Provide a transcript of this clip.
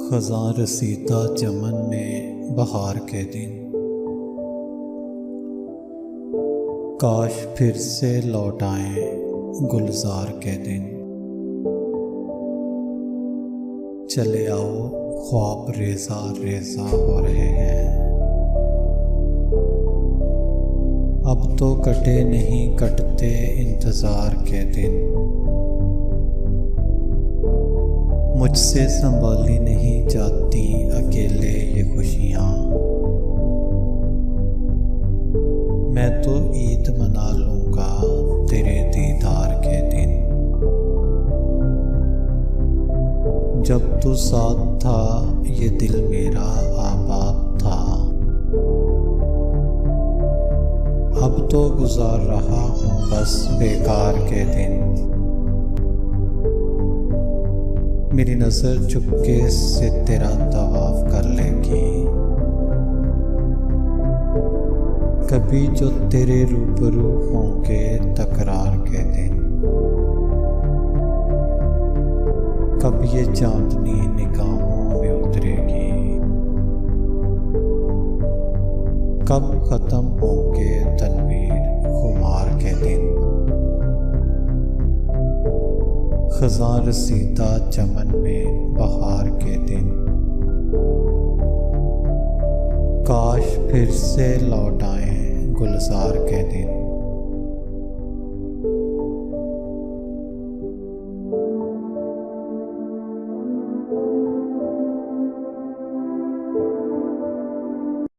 खज़ां रसीदा चमन में बहार के दिन, काश फिर से लौट आए गुलजार के दिन। चले आओ ख्वाब रेजा रेजा हो रहे हैं, अब तो कटे नहीं कटते इंतज़ार के दिन। मुझसे संभाली नहीं जाती अकेले ये खुशियाँ, मैं तो ईद मना लूँगा तेरे दीदार के दिन। जब तू साथ था ये दिल मेरा आबाद था, अब तो गुजार रहा हूँ बस बेकार के दिन। मेरी नज़र चुपके से तेरा तवाफ कर लेगी, कभी जो तेरे रूबरू होंगे तकरार के दिन। कब ये चांदनी निगाहों में उतरेगी, कब ख़त्म होंगे तनवीर खुमार के दिन। खज़ां रसीदा चमन में बहार के दिन, काश फिर से लौट आए गुलजार के दिन।